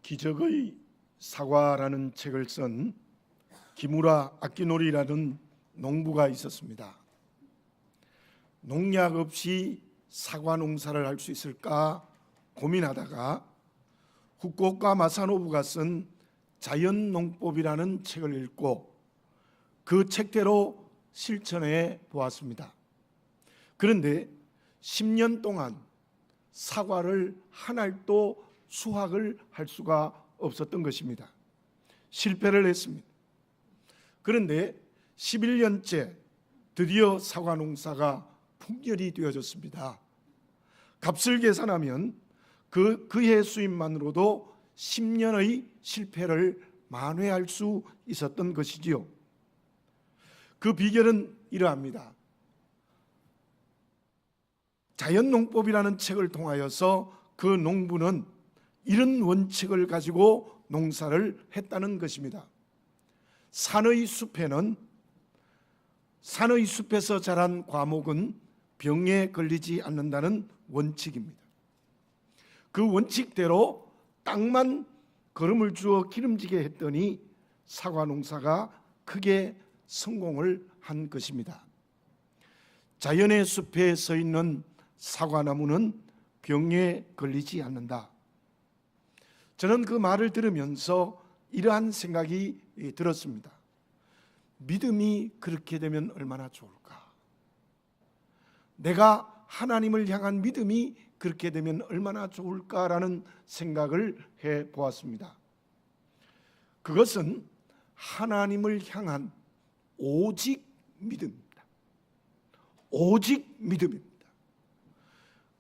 기적의 사과라는 책을 쓴 기무라 아키노리라는 농부가 있었습니다. 농약 없이 사과 농사를 할 수 있을까 고민하다가 후쿠오카 마사노부가 쓴 자연농법이라는 책을 읽고 그 책대로 실천해 보았습니다. 그런데 10년 동안 사과를 한 알도 수확을 할 수가 없었던 것입니다. 실패를 했습니다. 그런데 11년째 드디어 사과 농사가 풍년이 되어졌습니다. 값을 계산하면 그해 수입만으로도 10년의 실패를 만회할 수 있었던 것이지요. 그 비결은 이러합니다. 자연농법이라는 책을 통하여서 그 농부는 이런 원칙을 가지고 농사를 했다는 것입니다. 산의 숲에서 자란 과목은 병에 걸리지 않는다는 원칙입니다. 그 원칙대로 땅만 거름을 주어 기름지게 했더니 사과 농사가 크게 성공을 한 것입니다. 자연의 숲에 서 있는 사과나무는 병에 걸리지 않는다. 저는 그 말을 들으면서 이러한 생각이 들었습니다. 믿음이 그렇게 되면 얼마나 좋을까? 내가 하나님을 향한 믿음이 그렇게 되면 얼마나 좋을까라는 생각을 해 보았습니다. 그것은 하나님을 향한 오직 믿음입니다. 오직 믿음입니다.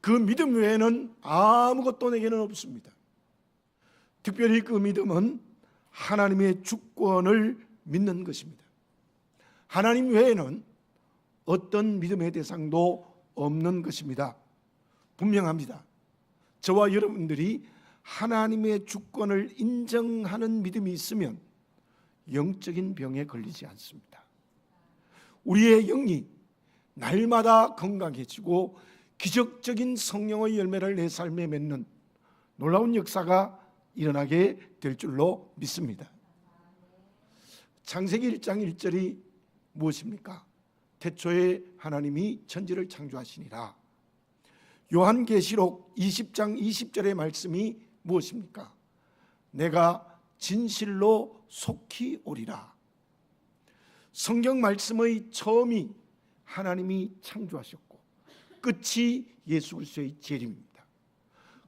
그 믿음 외에는 아무것도 내게는 없습니다. 특별히 그 믿음은 하나님의 주권을 믿는 것입니다. 하나님 외에는 어떤 믿음의 대상도 없는 것입니다. 분명합니다. 저와 여러분들이 하나님의 주권을 인정하는 믿음이 있으면 영적인 병에 걸리지 않습니다. 우리의 영이 날마다 건강해지고 기적적인 성령의 열매를 내 삶에 맺는 놀라운 역사가 일어나게 될 줄로 믿습니다. 창세기 1장 1절이 무엇입니까? 태초에 하나님이 천지를 창조하시니라. 요한계시록 20장 20절의 말씀이 무엇입니까? 내가 진실로 속히 오리라. 성경 말씀의 처음이 하나님이 창조하셨고 끝이 예수 그리스도의 재림입니다.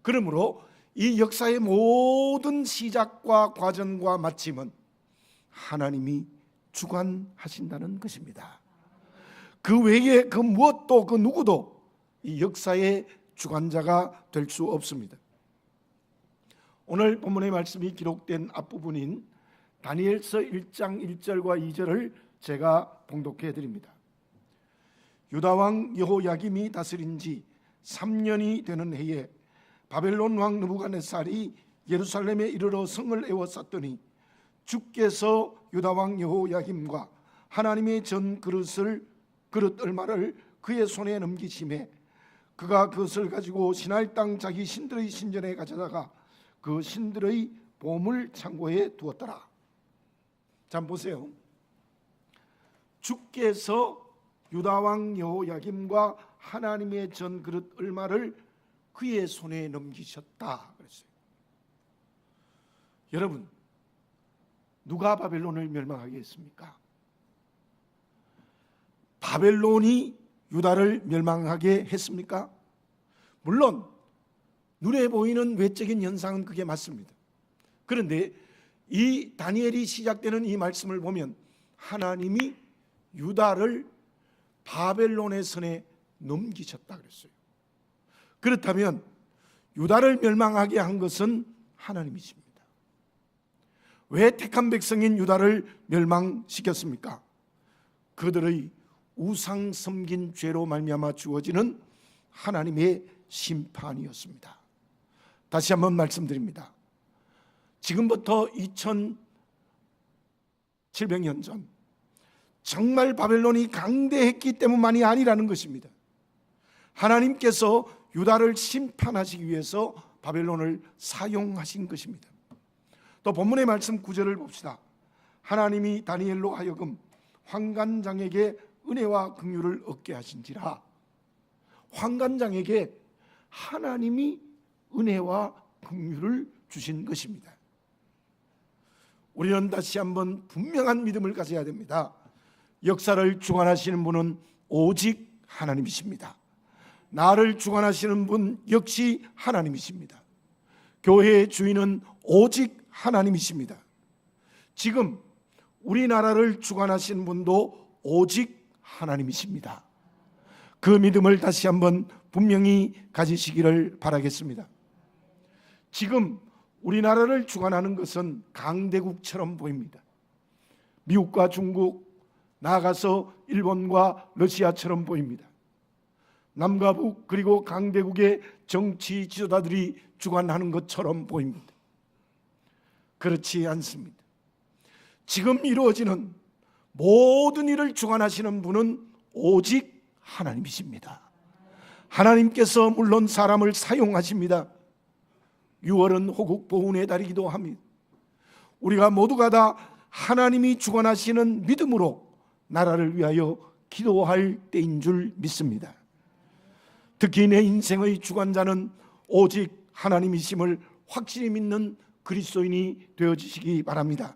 그러므로 이 역사의 모든 시작과 과정과 마침은 하나님이 주관하신다는 것입니다. 그 외에 그 무엇도 그 누구도 이 역사의 주관자가 될 수 없습니다. 오늘 본문의 말씀이 기록된 앞부분인 다니엘서 1장 1절과 2절을 제가 봉독해 드립니다. 유다왕 여호야김이 다스린 지 3년이 되는 해에 바벨론 왕 느부갓네살이 예루살렘에 이르러 성을 에워쌌더니 주께서 유다왕 여호야김과 하나님의 전 그릇 얼마를 그의 손에 넘기심에 그가 그것을 가지고 시날 땅 자기 신들의 신전에 가져다가 그 신들의 보물 창고에 두었더라. 자, 보세요. 주께서 유다왕 여호야김과 하나님의 전 그릇 얼마를 그의 손에 넘기셨다 그랬어요. 여러분, 누가 바벨론을 멸망하게 했습니까? 바벨론이 유다를 멸망하게 했습니까? 물론 눈에 보이는 외적인 현상은 그게 맞습니다. 그런데 이 다니엘이 시작되는 이 말씀을 보면 하나님이 유다를 바벨론의 손에 넘기셨다 그랬어요. 그렇다면 유다를 멸망하게 한 것은 하나님이십니다. 왜 택한 백성인 유다를 멸망시켰습니까? 그들의 우상 섬긴 죄로 말미암아 주어지는 하나님의 심판이었습니다. 다시 한번 말씀드립니다. 지금부터 2700년 전 정말 바벨론이 강대했기 때문만이 아니라는 것입니다. 하나님께서 유다를 심판하시기 위해서 바벨론을 사용하신 것입니다. 또 본문의 말씀 9절을 봅시다. 하나님이 다니엘로 하여금 환관장에게 은혜와 긍휼을 얻게 하신지라. 환관장에게 하나님이 은혜와 긍휼을 주신 것입니다. 우리는 다시 한번 분명한 믿음을 가져야 됩니다. 역사를 주관하시는 분은 오직 하나님이십니다. 나를 주관하시는 분 역시 하나님이십니다. 교회의 주인은 오직 하나님이십니다. 지금 우리나라를 주관하시는 분도 오직 하나님이십니다. 그 믿음을 다시 한번 분명히 가지시기를 바라겠습니다. 지금 우리나라를 주관하는 것은 강대국처럼 보입니다. 미국과 중국, 나아가서 일본과 러시아처럼 보입니다. 남과 북 그리고 강대국의 정치 지도자들이 주관하는 것처럼 보입니다. 그렇지 않습니다. 지금 이루어지는 모든 일을 주관하시는 분은 오직 하나님이십니다. 하나님께서 물론 사람을 사용하십니다. 6월은 호국 보훈의 달이기도 합니다. 우리가 모두가 다 하나님이 주관하시는 믿음으로 나라를 위하여 기도할 때인 줄 믿습니다. 특히 내 인생의 주관자는 오직 하나님이심을 확실히 믿는 그리스도인이 되어지시기 바랍니다.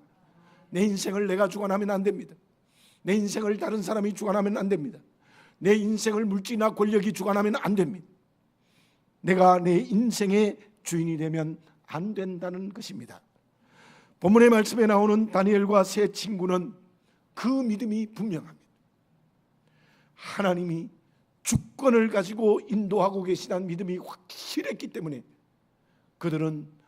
내 인생을 내가 주관하면 안 됩니다. 내 인생을 다른 사람이 주관하면 안 됩니다. 내 인생을 물질이나 권력이 주관하면 안 됩니다. 내가 내 인생의 주인이 되면 안 된다는 것입니다. 본문의 말씀에 나오는 다니엘과 세 친구는 그 믿음이 분명합니다. 하나님이 주권을 가지고 인도하고 계시다는 믿음이 확실했기 때문에 그들은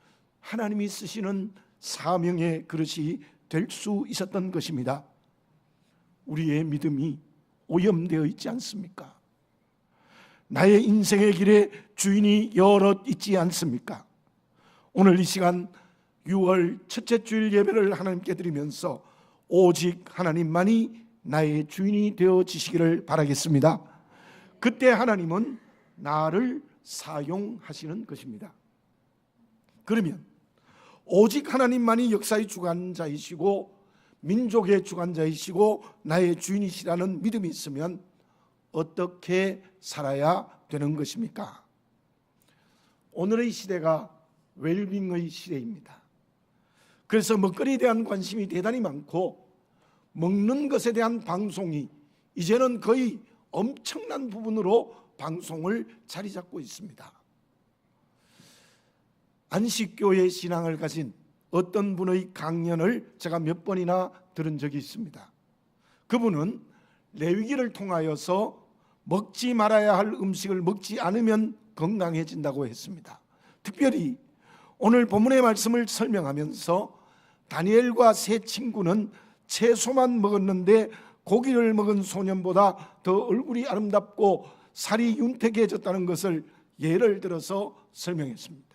하나님이 쓰시는 사명의 그릇이 될 수 있었던 것입니다. 우리의 믿음이 오염되어 있지 않습니까? 나의 인생의 길에 주인이 여럿 있지 않습니까? 오늘 이 시간 6월 첫째 주일 예배를 하나님께 드리면서 오직 하나님만이 나의 주인이 되어지시기를 바라겠습니다. 그때 하나님은 나를 사용하시는 것입니다. 그러면 오직 하나님만이 역사의 주관자이시고 민족의 주관자이시고 나의 주인이시라는 믿음이 있으면 어떻게 살아야 되는 것입니까? 오늘의 시대가 웰빙의 시대입니다. 그래서 먹거리에 대한 관심이 대단히 많고 먹는 것에 대한 방송이 이제는 거의 엄청난 부분으로 방송을 자리 잡고 있습니다. 안식교의 신앙을 가진 어떤 분의 강연을 제가 몇 번이나 들은 적이 있습니다. 그분은 레위기를 통하여서 먹지 말아야 할 음식을 먹지 않으면 건강해진다고 했습니다. 특별히 오늘 본문의 말씀을 설명하면서 다니엘과 세 친구는 채소만 먹었는데 고기를 먹은 소년보다 더 얼굴이 아름답고 살이 윤택해졌다는 것을 예를 들어서 설명했습니다.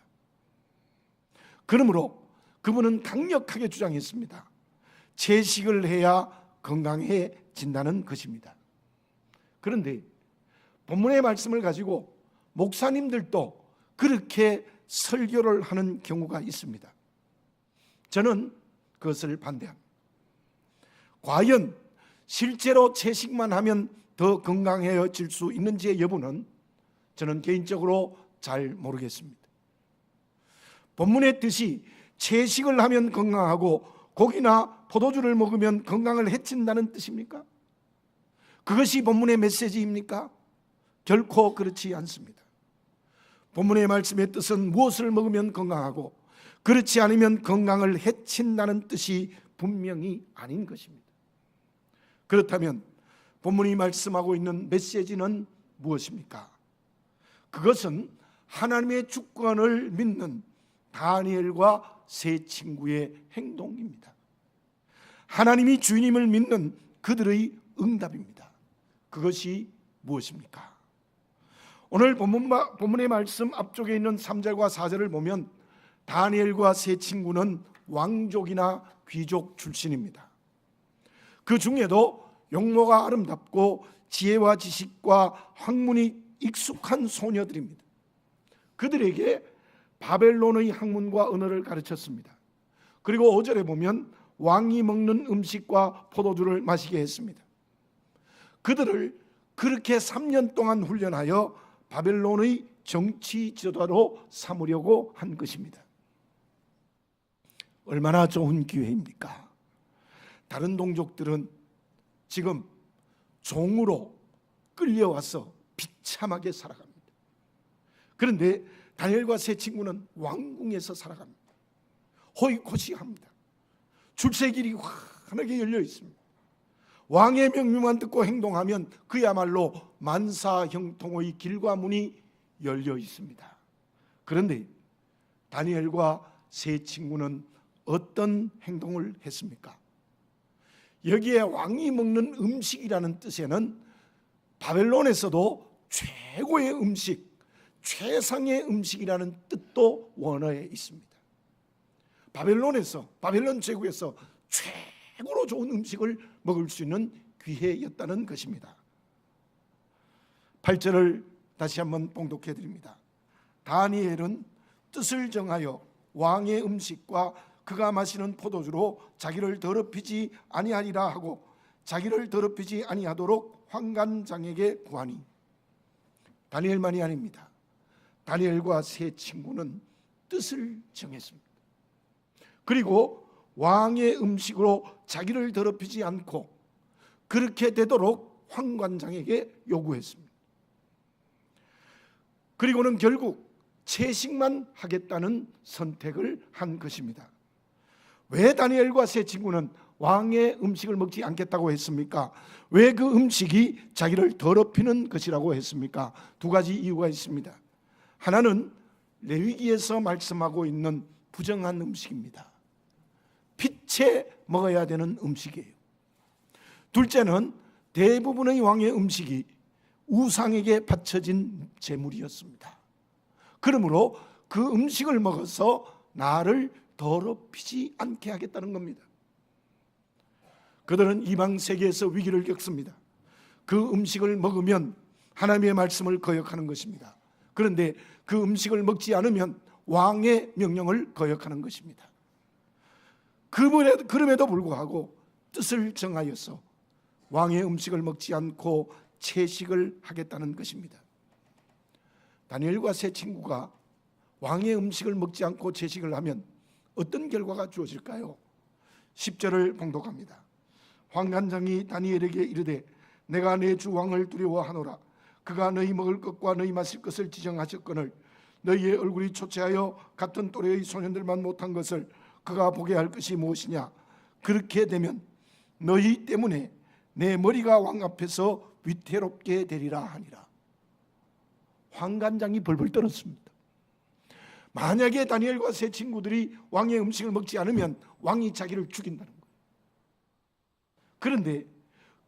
그러므로 그분은 강력하게 주장했습니다. 채식을 해야 건강해진다는 것입니다. 그런데 본문의 말씀을 가지고 목사님들도 그렇게 설교를 하는 경우가 있습니다. 저는 그것을 반대합니다. 과연 실제로 채식만 하면 더 건강해질 수 있는지의 여부는 저는 개인적으로 잘 모르겠습니다. 본문의 뜻이 채식을 하면 건강하고 고기나 포도주를 먹으면 건강을 해친다는 뜻입니까? 그것이 본문의 메시지입니까? 결코 그렇지 않습니다. 본문의 말씀의 뜻은 무엇을 먹으면 건강하고 그렇지 않으면 건강을 해친다는 뜻이 분명히 아닌 것입니다. 그렇다면 본문이 말씀하고 있는 메시지는 무엇입니까? 그것은 하나님의 주권을 믿는 다니엘과 세 친구의 행동입니다. 하나님이 주님을 믿는 그들의 응답입니다. 그것이 무엇입니까? 오늘 본문의 말씀 앞쪽에 있는 3절과 4절을 보면 다니엘과 세 친구는 왕족이나 귀족 출신입니다. 그 중에도 용모가 아름답고 지혜와 지식과 학문이 익숙한 소녀들입니다. 그들에게 바벨론의 학문과 언어를 가르쳤습니다. 그리고 5절에 보면 왕이 먹는 음식과 포도주를 마시게 했습니다. 그들을 그렇게 3년 동안 훈련하여 바벨론의 정치 지도자로 삼으려고 한 것입니다. 얼마나 좋은 기회입니까? 다른 동족들은 지금 종으로 끌려와서 비참하게 살아갑니다. 그런데 다니엘과 세 친구는 왕궁에서 살아갑니다. 호의코시합니다. 출세길이 환하게 열려 있습니다. 왕의 명령만 듣고 행동하면 그야말로 만사형통의 길과 문이 열려 있습니다. 그런데 다니엘과 세 친구는 어떤 행동을 했습니까? 여기에 왕이 먹는 음식이라는 뜻에는 바벨론에서도 최고의 음식, 최상의 음식이라는 뜻도 원어에 있습니다. 바벨론 제국에서 최고로 좋은 음식을 먹을 수 있는 기회였다는 것입니다. 8절을 다시 한번 봉독해 드립니다. 다니엘은 뜻을 정하여 왕의 음식과 그가 마시는 포도주로 자기를 더럽히지 아니하리라 하고 자기를 더럽히지 아니하도록 환관장에게 구하니. 다니엘만이 아닙니다. 다니엘과 세 친구는 뜻을 정했습니다. 그리고 왕의 음식으로 자기를 더럽히지 않고 그렇게 되도록 환관장에게 요구했습니다. 그리고는 결국 채식만 하겠다는 선택을 한 것입니다. 왜 다니엘과 세 친구는 왕의 음식을 먹지 않겠다고 했습니까? 왜 그 음식이 자기를 더럽히는 것이라고 했습니까? 두 가지 이유가 있습니다. 하나는 레위기에서 말씀하고 있는 부정한 음식입니다. 빛에 먹어야 되는 음식이에요. 둘째는 대부분의 왕의 음식이 우상에게 바쳐진 제물이었습니다. 그러므로 그 음식을 먹어서 나를 더럽히지 않게 하겠다는 겁니다. 그들은 이방 세계에서 위기를 겪습니다. 그 음식을 먹으면 하나님의 말씀을 거역하는 것입니다. 그런데 그 음식을 먹지 않으면 왕의 명령을 거역하는 것입니다. 그럼에도 불구하고 뜻을 정하여서 왕의 음식을 먹지 않고 채식을 하겠다는 것입니다. 다니엘과 세 친구가 왕의 음식을 먹지 않고 채식을 하면 어떤 결과가 주어질까요? 10절을 봉독합니다. 환관장이 다니엘에게 이르되 내가 내 주 왕을 두려워하노라. 그가 너희 먹을 것과 너희 마실 것을 지정하셨거늘 너희의 얼굴이 초췌하여 같은 또래의 소년들만 못한 것을 그가 보게 할 것이 무엇이냐. 그렇게 되면 너희 때문에 내 머리가 왕 앞에서 위태롭게 되리라 하니라. 환관장이 벌벌 떨었습니다. 만약에 다니엘과 세 친구들이 왕의 음식을 먹지 않으면 왕이 자기를 죽인다는 거예요. 그런데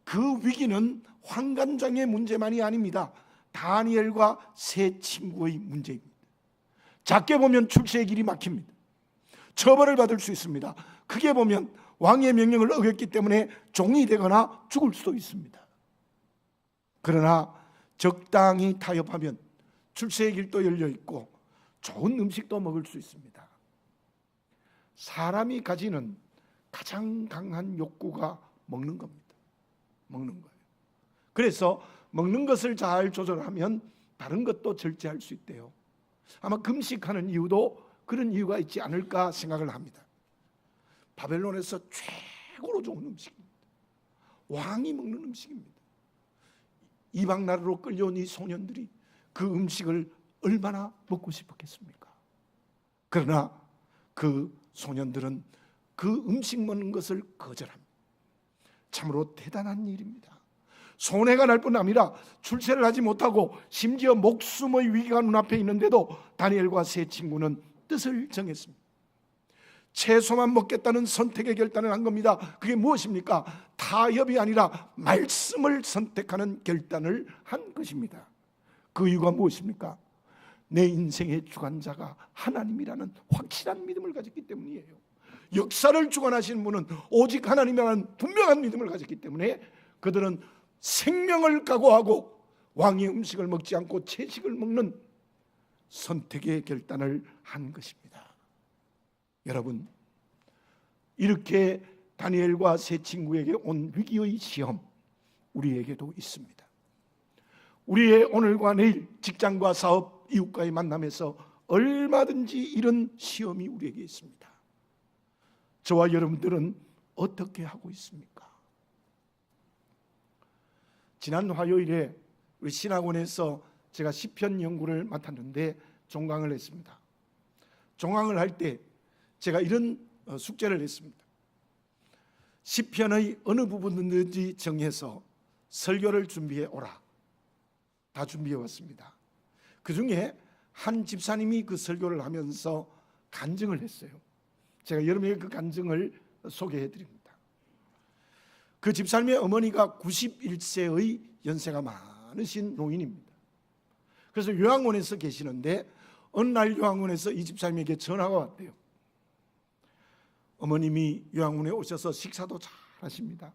그 위기는 환관장의 문제만이 아닙니다. 다니엘과 세 친구의 문제입니다. 작게 보면 출세의 길이 막힙니다. 처벌을 받을 수 있습니다. 크게 보면 왕의 명령을 어겼기 때문에 종이 되거나 죽을 수도 있습니다. 그러나 적당히 타협하면 출세의 길도 열려 있고 좋은 음식도 먹을 수 있습니다. 사람이 가지는 가장 강한 욕구가 먹는 겁니다. 먹는 거예요. 그래서 먹는 것을 잘 조절하면 다른 것도 절제할 수 있대요. 아마 금식하는 이유도 그런 이유가 있지 않을까 생각을 합니다. 바벨론에서 최고로 좋은 음식입니다. 왕이 먹는 음식입니다. 이방 나라로 끌려온 이 소년들이 그 음식을 얼마나 먹고 싶었겠습니까? 그러나 그 소년들은 그 음식 먹는 것을 거절합니다. 참으로 대단한 일입니다. 손해가 날 뿐 아니라 출세를 하지 못하고 심지어 목숨의 위기가 눈앞에 있는데도 다니엘과 세 친구는 뜻을 정했습니다. 채소만 먹겠다는 선택의 결단을 한 겁니다. 그게 무엇입니까? 타협이 아니라 말씀을 선택하는 결단을 한 것입니다. 그 이유가 무엇입니까? 내 인생의 주관자가 하나님이라는 확실한 믿음을 가졌기 때문이에요. 역사를 주관하시는 분은 오직 하나님이라는 분명한 믿음을 가졌기 때문에 그들은 생명을 각오하고 왕의 음식을 먹지 않고 채식을 먹는 선택의 결단을 한 것입니다. 여러분, 이렇게 다니엘과 세 친구에게 온 위기의 시험, 우리에게도 있습니다. 우리의 오늘과 내일, 직장과 사업, 이웃과의 만남에서 얼마든지 이런 시험이 우리에게 있습니다. 저와 여러분들은 어떻게 하고 있습니까? 지난 화요일에 우리 신학원에서 제가 시편 연구를 맡았는데 종강을 했습니다. 종강을 할 때 제가 이런 숙제를 했습니다. 시편의 어느 부분든지 정해서 설교를 준비해 오라. 다 준비해 왔습니다. 그 중에 한 집사님이 그 설교를 하면서 간증을 했어요. 제가 여러분에게 그 간증을 소개해 드립니다. 그 집사님의 어머니가 91세의 연세가 많으신 노인입니다. 그래서 요양원에서 계시는데 어느 날 요양원에서 이 집사님에게 전화가 왔대요. 어머님이 요양원에 오셔서 식사도 잘 하십니다.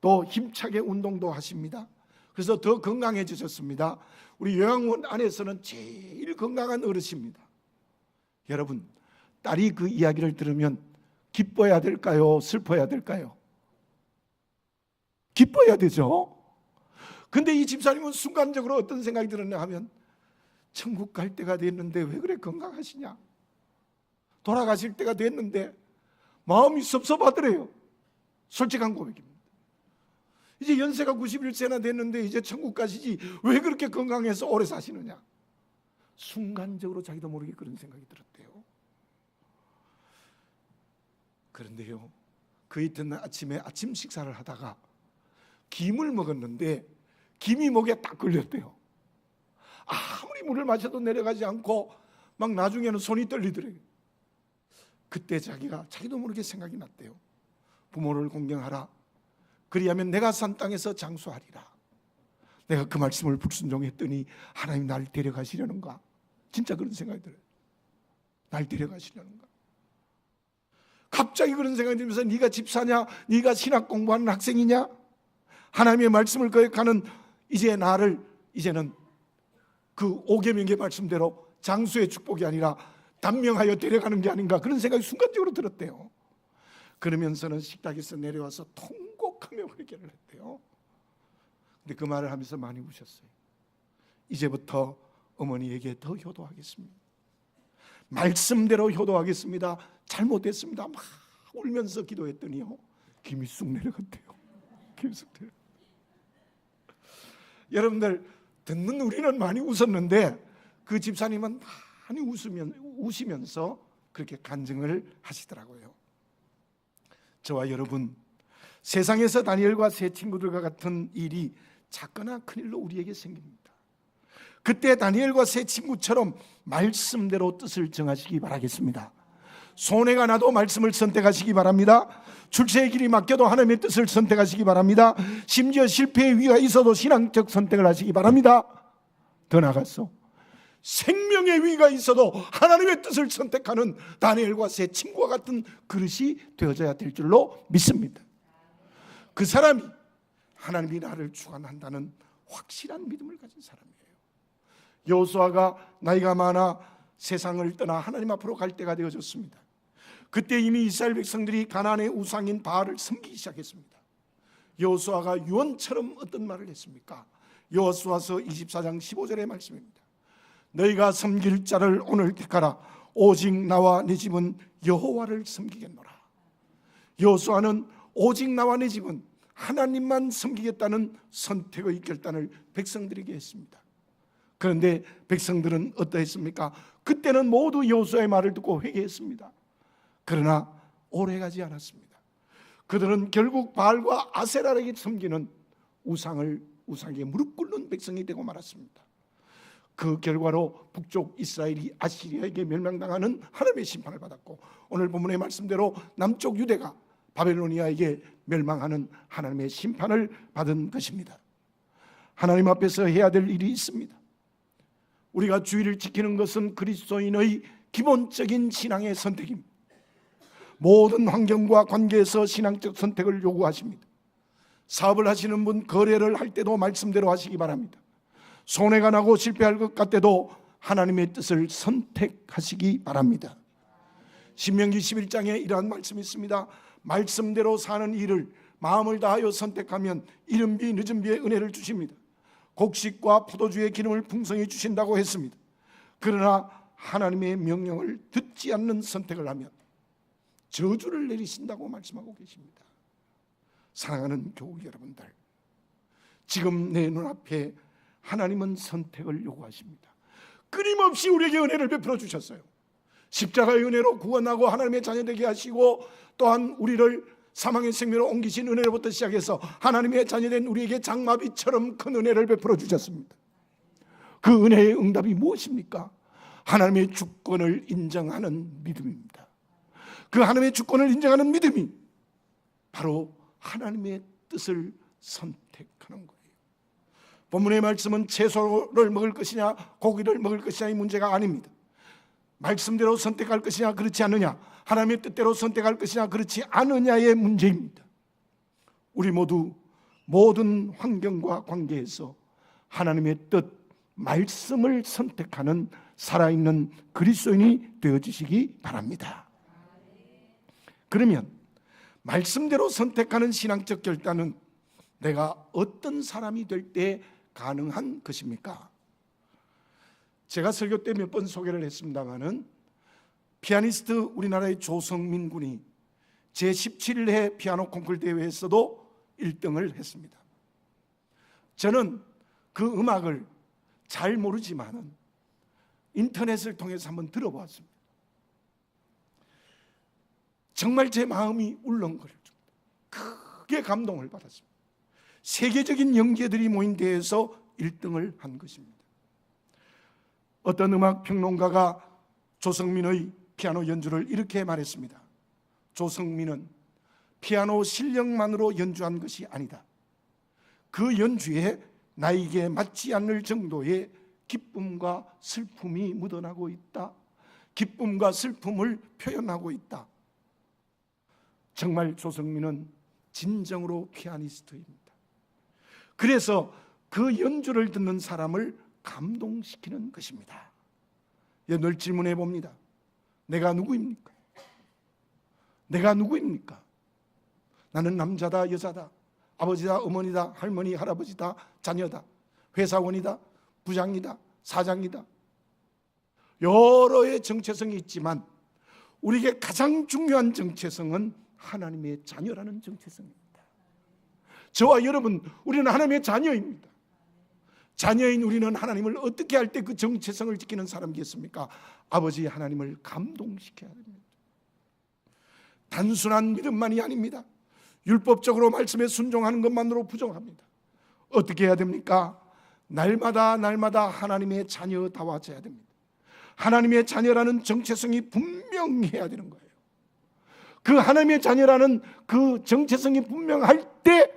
또 힘차게 운동도 하십니다. 그래서 더 건강해지셨습니다. 우리 요양원 안에서는 제일 건강한 어르신입니다. 여러분, 딸이 그 이야기를 들으면 기뻐야 될까요? 슬퍼야 될까요? 기뻐야 되죠. 근데 이 집사님은 순간적으로 어떤 생각이 들었냐 하면, 천국 갈 때가 됐는데 왜 그래 건강하시냐? 돌아가실 때가 됐는데 마음이 섭섭하더래요. 솔직한 고백입니다. 이제 연세가 91세나 됐는데 이제 천국 가시지 왜 그렇게 건강해서 오래 사시느냐? 순간적으로 자기도 모르게 그런 생각이 들었대요. 그런데요, 그 이튿날 아침에 아침 식사를 하다가 김을 먹었는데 김이 목에 딱 걸렸대요. 아무리 물을 마셔도 내려가지 않고 막 나중에는 손이 떨리더래요. 그때 자기도 모르게 생각이 났대요. 부모를 공경하라. 그리하면 내가 산 땅에서 장수하리라. 내가 그 말씀을 불순종했더니 하나님 날 데려가시려는가? 진짜 그런 생각이 들어요. 날 데려가시려는가? 갑자기 그런 생각이 들면서 네가 집사냐? 네가 신학 공부하는 학생이냐? 하나님의 말씀을 거역하는 이제는 그 오계명의 말씀대로 장수의 축복이 아니라 단명하여 데려가는 게 아닌가, 그런 생각이 순간적으로 들었대요. 그러면서는 식탁에서 내려와서 통곡하며 회개를 했대요. 근데 그 말을 하면서 많이 우셨어요. 이제부터 어머니에게 더 효도하겠습니다. 말씀대로 효도하겠습니다. 잘못했습니다. 막 울면서 기도했더니요, 김이 쑥 내려갔대요. 김이 쑥 내려. 여러분들, 듣는 우리는 많이 웃었는데 그 집사님은 많이 우시면서 그렇게 간증을 하시더라고요. 저와 여러분, 세상에서 다니엘과 세 친구들과 같은 일이 작거나 큰일로 우리에게 생깁니다. 그때 다니엘과 세 친구처럼 말씀대로 뜻을 정하시기 바라겠습니다. 손해가 나도 말씀을 선택하시기 바랍니다. 출세의 길이 막혀도 하나님의 뜻을 선택하시기 바랍니다. 심지어 실패의 위기가 있어도 신앙적 선택을 하시기 바랍니다. 더 나아가서 생명의 위기가 있어도 하나님의 뜻을 선택하는 다니엘과 세 친구와 같은 그릇이 되어져야 될 줄로 믿습니다. 그 사람이 하나님이 나를 주관한다는 확실한 믿음을 가진 사람이에요. 여호수아가 나이가 많아 세상을 떠나 하나님 앞으로 갈 때가 되어졌습니다. 그때 이미 이스라엘 백성들이 가나안의 우상인 바알을 섬기기 시작했습니다. 여호수아가 유언처럼 어떤 말을 했습니까? 여호수아서 24장 15절의 말씀입니다. 너희가 섬길 자를 오늘 택하라. 오직 나와 내 집은 여호와를 섬기겠노라. 여호수아는 오직 나와 내 집은 하나님만 섬기겠다는 선택의 결단을 백성들에게 했습니다. 그런데 백성들은 어떠했습니까? 그때는 모두 여호수아의 말을 듣고 회개했습니다. 그러나 오래가지 않았습니다. 그들은 결국 바알과 아세라에게 섬기는 우상에게 무릎 꿇는 백성이 되고 말았습니다. 그 결과로 북쪽 이스라엘이 아시리아에게 멸망당하는 하나님의 심판을 받았고, 오늘 본문의 말씀대로 남쪽 유대가 바벨로니아에게 멸망하는 하나님의 심판을 받은 것입니다. 하나님 앞에서 해야 될 일이 있습니다. 우리가 주의를 지키는 것은 그리스도인의 기본적인 신앙의 선택입니다. 모든 환경과 관계에서 신앙적 선택을 요구하십니다. 사업을 하시는 분, 거래를 할 때도 말씀대로 하시기 바랍니다. 손해가 나고 실패할 것 같아도 하나님의 뜻을 선택하시기 바랍니다. 신명기 11장에 이러한 말씀이 있습니다. 말씀대로 사는 일을 마음을 다하여 선택하면 이른 비 늦은 비에 은혜를 주십니다. 곡식과 포도주의 기름을 풍성히 주신다고 했습니다. 그러나 하나님의 명령을 듣지 않는 선택을 하면 저주를 내리신다고 말씀하고 계십니다. 사랑하는 교우 여러분들, 지금 내 눈앞에 하나님은 선택을 요구하십니다. 끊임없이 우리에게 은혜를 베풀어 주셨어요. 십자가의 은혜로 구원하고 하나님의 자녀되게 하시고, 또한 우리를 사망의 생명으로 옮기신 은혜로부터 시작해서 하나님의 자녀된 우리에게 장마비처럼 큰 은혜를 베풀어 주셨습니다. 그 은혜의 응답이 무엇입니까? 하나님의 주권을 인정하는 믿음입니다. 그 하나님의 주권을 인정하는 믿음이 바로 하나님의 뜻을 선택하는 거예요. 본문의 말씀은 채소를 먹을 것이냐 고기를 먹을 것이냐의 문제가 아닙니다. 말씀대로 선택할 것이냐 그렇지 않느냐, 하나님의 뜻대로 선택할 것이냐 그렇지 않느냐의 문제입니다. 우리 모두 모든 환경과 관계에서 하나님의 뜻, 말씀을 선택하는 살아있는 그리스도인이 되어주시기 바랍니다. 그러면 말씀대로 선택하는 신앙적 결단은 내가 어떤 사람이 될 때 가능한 것입니까? 제가 설교 때 몇 번 소개를 했습니다마는 피아니스트 우리나라의 조성민 군이 제17회 피아노 콩쿠르 대회에서도 1등을 했습니다. 저는 그 음악을 잘 모르지만은 인터넷을 통해서 한번 들어보았습니다. 정말 제 마음이 울렁거렸습니다. 크게 감동을 받았습니다. 세계적인 영재들이 모인 대회에서 1등을 한 것입니다. 어떤 음악 평론가가 조성민의 피아노 연주를 이렇게 말했습니다. 조성민은 피아노 실력만으로 연주한 것이 아니다. 그 연주에 나에게 맞지 않을 정도의 기쁨과 슬픔이 묻어나고 있다. 기쁨과 슬픔을 표현하고 있다. 정말 조성민은 진정으로 피아니스트입니다. 그래서 그 연주를 듣는 사람을 감동시키는 것입니다. 늘 질문해 봅니다. 내가 누구입니까? 내가 누구입니까? 나는 남자다, 여자다, 아버지다, 어머니다, 할머니, 할아버지다, 자녀다, 회사원이다, 부장이다, 사장이다. 여러의 정체성이 있지만 우리에게 가장 중요한 정체성은 하나님의 자녀라는 정체성입니다. 저와 여러분, 우리는 하나님의 자녀입니다. 자녀인 우리는 하나님을 어떻게 할 때 그 정체성을 지키는 사람이겠습니까? 아버지 하나님을 감동시켜야 됩니다. 단순한 믿음만이 아닙니다. 율법적으로 말씀에 순종하는 것만으로 부족합니다. 어떻게 해야 됩니까? 날마다 하나님의 자녀다워져야 됩니다. 하나님의 자녀라는 정체성이 분명해야 되는 거예요. 그 하나님의 자녀라는 그 정체성이 분명할 때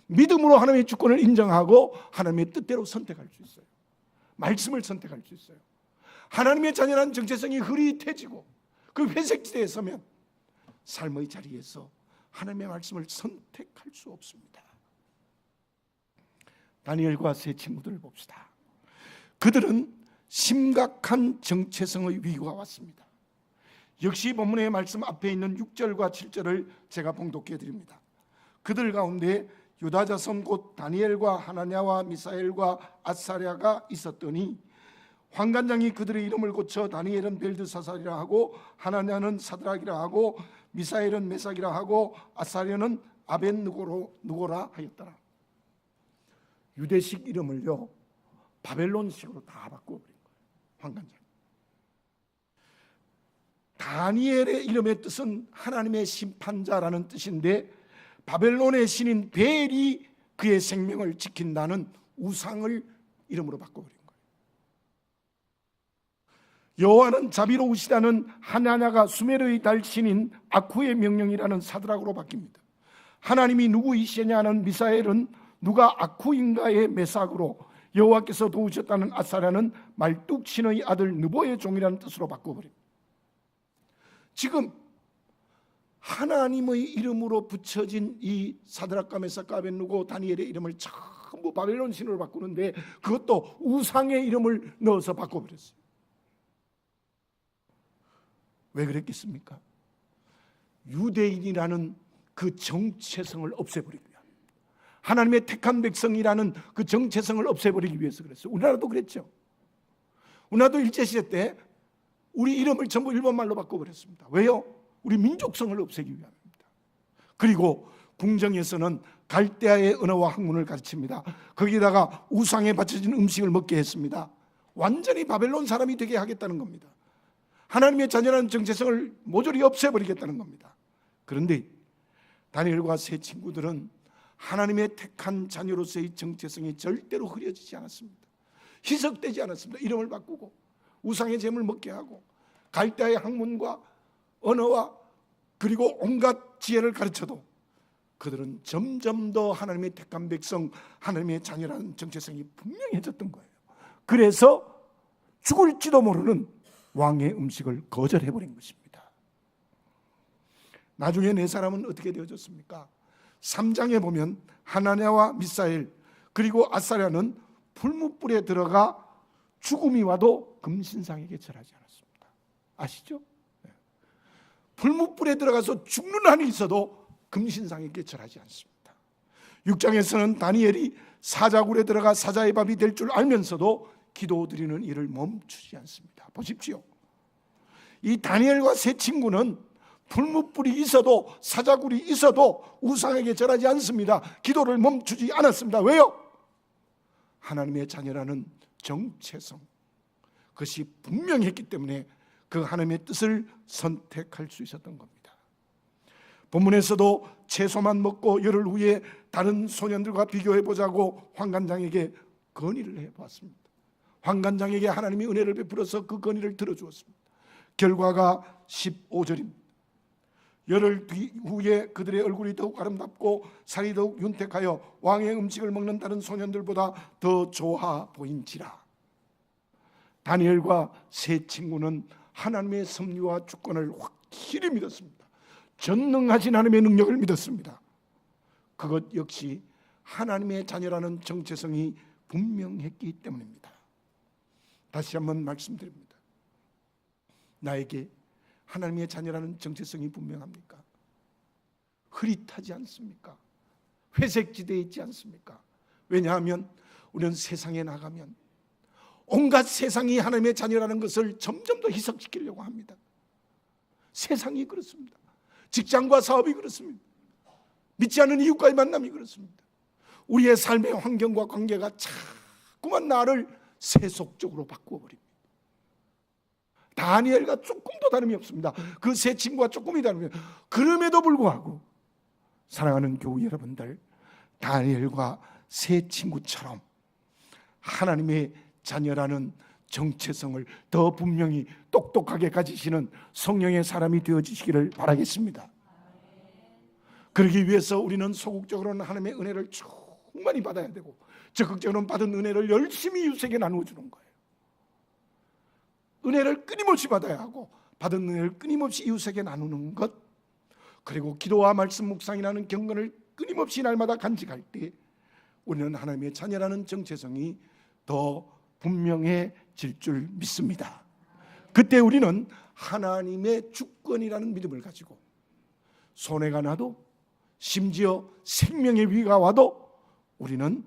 믿음으로 하나님의 주권을 인정하고 하나님의 뜻대로 선택할 수 있어요. 말씀을 선택할 수 있어요. 하나님의 자녀라는 정체성이 흐릿해지고 그 회색지대에 서면 삶의 자리에서 하나님의 말씀을 선택할 수 없습니다. 다니엘과 세 친구들을 봅시다. 그들은 심각한 정체성의 위기가 왔습니다. 역시 본문의 말씀 앞에 있는 6절과 7절을 제가 봉독해 드립니다. 그들 가운데 유다 자손 곧 다니엘과 하나냐와 미사엘과 아사랴가 있었더니 환관장이 그들의 이름을 고쳐 다니엘은 벨드사살이라 하고 하나냐는 사드락이라 하고 미사엘은 메삭이라 하고 아사랴는 아벤느고라 하였더라. 유대식 이름을요 바벨론식으로 다 바꿔버린 거예요. 환관장. 다니엘의 이름의 뜻은 하나님의 심판자라는 뜻인데 바벨론의 신인 벨이 그의 생명을 지킨다는 우상을 이름으로 바꿔버린 거예요. 여호와는 자비로우시다는 하나냐가 수메르의 달 신인 아쿠의 명령이라는 사드락으로 바뀝니다. 하나님이 누구이시냐는 미사엘은 누가 아쿠인가의 메삭으로, 여호와께서 도우셨다는 아사랴는 말뚝신의 아들 느보의 종이라는 뜻으로 바꿔버립니다. 지금 하나님의 이름으로 붙여진 이 사드락과 메삭과 아벤느고 다니엘의 이름을 전부 바벨론 신으로 바꾸는데 그것도 우상의 이름을 넣어서 바꿔버렸어요. 왜 그랬겠습니까? 유대인이라는 그 정체성을 없애버리기 위한, 하나님의 택한 백성이라는 그 정체성을 없애버리기 위해서 그랬어요. 우리나라도 그랬죠. 우리나라도 일제시대 때 우리 이름을 전부 일본말로 바꿔버렸습니다. 왜요? 우리 민족성을 없애기 위함입니다. 그리고 궁정에서는 갈대아의 언어와 학문을 가르칩니다. 거기다가 우상에 바쳐진 음식을 먹게 했습니다. 완전히 바벨론 사람이 되게 하겠다는 겁니다. 하나님의 자녀라는 정체성을 모조리 없애버리겠다는 겁니다. 그런데 다니엘과 세 친구들은 하나님의 택한 자녀로서의 정체성이 절대로 흐려지지 않았습니다. 희석되지 않았습니다. 이름을 바꾸고 우상의 재물 먹게 하고 갈대아의 학문과 언어와 그리고 온갖 지혜를 가르쳐도 그들은 점점 더 하나님의 택한 백성, 하나님의 자녀라는 정체성이 분명해졌던 거예요. 그래서 죽을지도 모르는 왕의 음식을 거절해버린 것입니다. 나중에 네 사람은 어떻게 되어졌습니까? 3장에 보면 하나냐와 미사엘 그리고 아사랴는 풀무불에 들어가 죽음이 와도 금신상에게 절하지 않았습니다. 아시죠? 풀무불에 들어가서 죽는 한이 있어도 금신상에게 절하지 않습니다. 6장에서는 다니엘이 사자굴에 들어가 사자의 밥이 될 줄 알면서도 기도드리는 일을 멈추지 않습니다. 보십시오. 이 다니엘과 세 친구는 풀무불이 있어도 사자굴이 있어도 우상에게 절하지 않습니다. 기도를 멈추지 않았습니다. 왜요? 하나님의 자녀라는 정체성, 그것이 분명했기 때문에 그 하나님의 뜻을 선택할 수 있었던 겁니다. 본문에서도 채소만 먹고 열흘 후에 다른 소년들과 비교해 보자고 황관장에게 건의를 해보았습니다. 황관장에게 하나님이 은혜를 베풀어서 그 건의를 들어주었습니다. 결과가 15절입니다. 열흘 후에 그들의 얼굴이 더욱 아름답고 살이 더욱 윤택하여 왕의 음식을 먹는 다른 소년들보다 더 좋아 보인지라. 다니엘과 세 친구는 하나님의 섭리와 주권을 확실히 믿었습니다. 전능하신 하나님의 능력을 믿었습니다. 그것 역시 하나님의 자녀라는 정체성이 분명했기 때문입니다. 다시 한번 말씀드립니다. 나에게 하나님의 자녀라는 정체성이 분명합니까? 흐릿하지 않습니까? 회색지대에 있지 않습니까? 왜냐하면 우리는 세상에 나가면 온갖 세상이 하나님의 자녀라는 것을 점점 더 희석시키려고 합니다. 세상이 그렇습니다. 직장과 사업이 그렇습니다. 믿지 않는 이웃과의 만남이 그렇습니다. 우리의 삶의 환경과 관계가 자꾸만 나를 세속적으로 바꾸어 버립니다. 다니엘과 조금도 다름이 없습니다. 그 세 친구와 조금이 다릅니다. 그럼에도 불구하고 사랑하는 교우 여러분들, 다니엘과 세 친구처럼 하나님의 자녀라는 정체성을 더 분명히 똑똑하게 가지시는 성령의 사람이 되어지시기를 바라겠습니다. 그러기 위해서 우리는 소극적으로는 하나님의 은혜를 충만히 받아야 되고 적극적으로는 받은 은혜를 열심히 이웃에게 나누어주는 거예요. 은혜를 끊임없이 받아야 하고 받은 은혜를 끊임없이 이웃에게 나누는 것, 그리고 기도와 말씀 묵상이라는 경건을 끊임없이 날마다 간직할 때 우리는 하나님의 자녀라는 정체성이 더 분명해질 줄 믿습니다. 그때 우리는 하나님의 주권이라는 믿음을 가지고 손해가 나도 심지어 생명의 위가 와도 우리는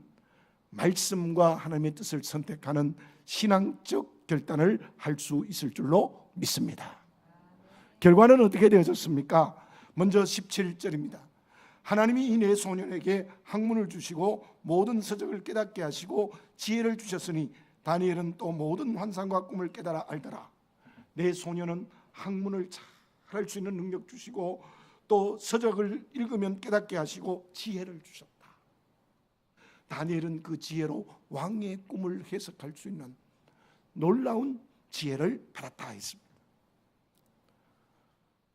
말씀과 하나님의 뜻을 선택하는 신앙적 결단을 할 수 있을 줄로 믿습니다. 결과는 어떻게 되어졌습니까? 먼저 17절입니다. 하나님이 이 네 소년에게 학문을 주시고 모든 서적을 깨닫게 하시고 지혜를 주셨으니 다니엘은 또 모든 환상과 꿈을 깨달아 알더라. 네 소년은 학문을 잘 할 수 있는 능력 주시고 또 서적을 읽으면 깨닫게 하시고 지혜를 주셨다. 다니엘은 그 지혜로 왕의 꿈을 해석할 수 있는 놀라운 지혜를 받았다 했습니다.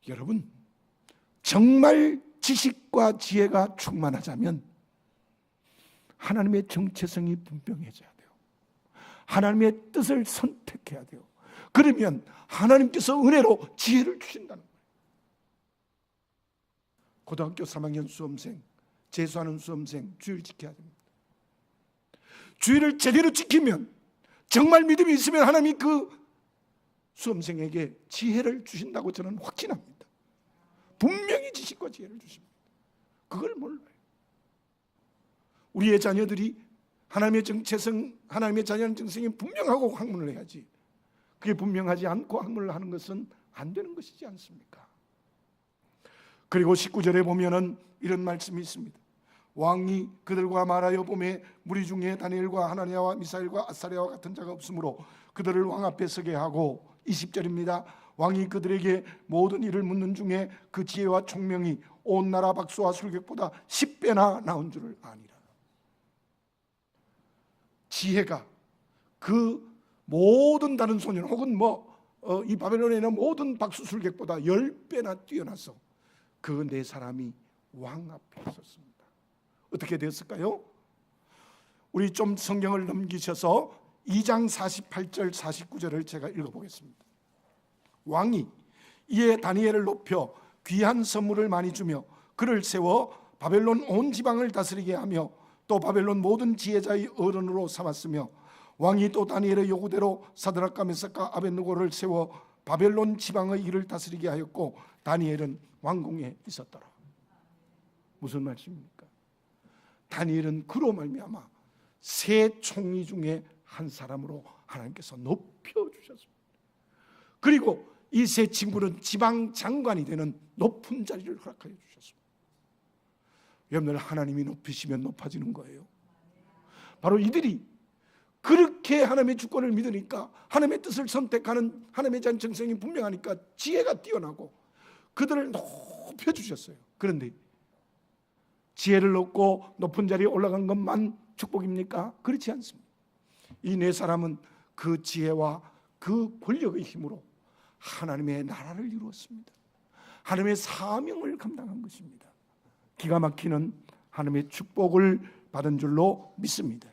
여러분, 정말 지식과 지혜가 충만하자면 하나님의 정체성이 분명해져야 돼요. 하나님의 뜻을 선택해야 돼요. 그러면 하나님께서 은혜로 지혜를 주신다는 거예요. 고등학교 3학년 수험생, 재수하는 수험생, 주일 지켜야 됩니다. 주일을 제대로 지키면, 정말 믿음이 있으면 하나님이 그 수험생에게 지혜를 주신다고 저는 확신합니다. 분명히 지식과 지혜를 주십니다. 그걸 몰라요. 우리의 자녀들이 하나님의 정체성, 하나님의 자녀는 정체성이 분명하고 학문을 해야지, 그게 분명하지 않고 학문을 하는 것은 안 되는 것이지 않습니까? 그리고 19절에 보면은 이런 말씀이 있습니다. 왕이 그들과 말하여 보매 무리 중에 다니엘과 하나니아와 미사엘과 아사랴와 같은 자가 없으므로 그들을 왕 앞에 서게 하고, 20절입니다. 왕이 그들에게 모든 일을 묻는 중에 그 지혜와 총명이 온 나라 박수와 술객보다 10배나 나온 줄을 아니라. 지혜가 그 모든 다른 소년 혹은 이 바벨론에 있는 모든 박수술객보다 10배나 뛰어나서 그 네 사람이 왕 앞에 섰습니다. 어떻게 되었을까요? 우리 좀 성경을 넘기셔서 2장 48절 49절을 제가 읽어보겠습니다. 왕이 이에 다니엘을 높여 귀한 선물을 많이 주며 그를 세워 바벨론 온 지방을 다스리게 하며 또 바벨론 모든 지혜자의 어른으로 삼았으며, 왕이 또 다니엘의 요구대로 사드락과 메삭과 아벳느고를 세워 바벨론 지방의 일을 다스리게 하였고 다니엘은 왕궁에 있었더라. 무슨 말씀입니까? 다니엘은 그로 말미암아 세 총리 중에 한 사람으로 하나님께서 높여주셨습니다. 그리고 이 세 친구는 지방 장관이 되는 높은 자리를 허락하여 주셨습니다. 여러분들, 하나님이 높이시면 높아지는 거예요. 바로 이들이 그렇게 하나님의 주권을 믿으니까, 하나님의 뜻을 선택하는 하나님의 정체성이 분명하니까 지혜가 뛰어나고 그들을 높여주셨어요. 그런데 지혜를 얻고 높은 자리에 올라간 것만 축복입니까? 그렇지 않습니다. 이 네 사람은 그 지혜와 그 권력의 힘으로 하나님의 나라를 이루었습니다. 하나님의 사명을 감당한 것입니다. 기가 막히는 하나님의 축복을 받은 줄로 믿습니다.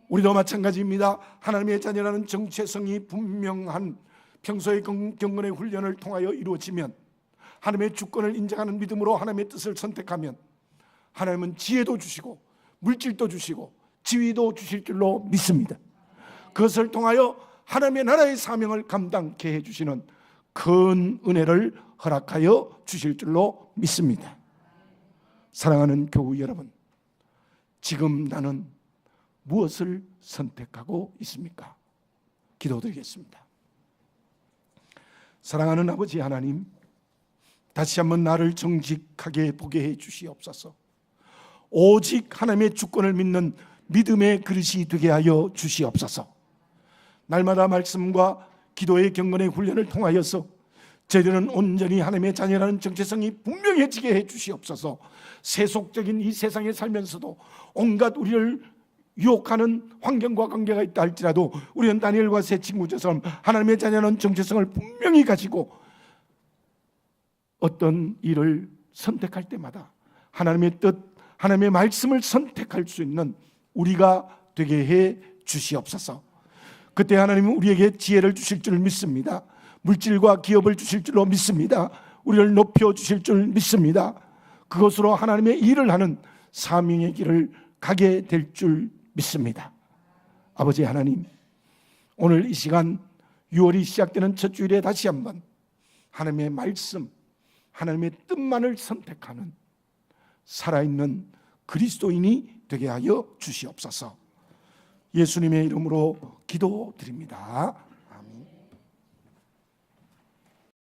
우리도 마찬가지입니다. 하나님의 자녀라는 정체성이 분명한 평소의 경건의 훈련을 통하여 이루어지면, 하나님의 주권을 인정하는 믿음으로 하나님의 뜻을 선택하면 하나님은 지혜도 주시고 물질도 주시고 지위도 주실 줄로 믿습니다. 그것을 통하여 하나님의 나라의 사명을 감당케 해주시는 큰 은혜를 허락하여 주실 줄로 믿습니다. 사랑하는 교우 여러분, 지금 나는 무엇을 선택하고 있습니까? 기도드리겠습니다. 사랑하는 아버지 하나님, 다시 한번 나를 정직하게 보게 해 주시옵소서. 오직 하나님의 주권을 믿는 믿음의 그릇이 되게 하여 주시옵소서. 날마다 말씀과 기도의 경건의 훈련을 통하여서 저희들은 온전히 하나님의 자녀라는 정체성이 분명해지게 해 주시옵소서. 세속적인 이 세상에 살면서도 온갖 우리를 유혹하는 환경과 관계가 있다 할지라도 우리는 다니엘과 세 친구처럼 하나님의 자녀라는 정체성을 분명히 가지고 어떤 일을 선택할 때마다 하나님의 뜻, 하나님의 말씀을 선택할 수 있는 우리가 되게 해 주시옵소서. 그때 하나님은 우리에게 지혜를 주실 줄 믿습니다. 물질과 기업을 주실 줄로 믿습니다. 우리를 높여 주실 줄 믿습니다. 그것으로 하나님의 일을 하는 사명의 길을 가게 될 줄 믿습니다. 아버지 하나님, 오늘 이 시간 6월이 시작되는 첫 주일에 다시 한번 하나님의 말씀, 하나님의 뜻만을 선택하는 살아있는 그리스도인이 되게 하여 주시옵소서. 예수님의 이름으로 기도드립니다.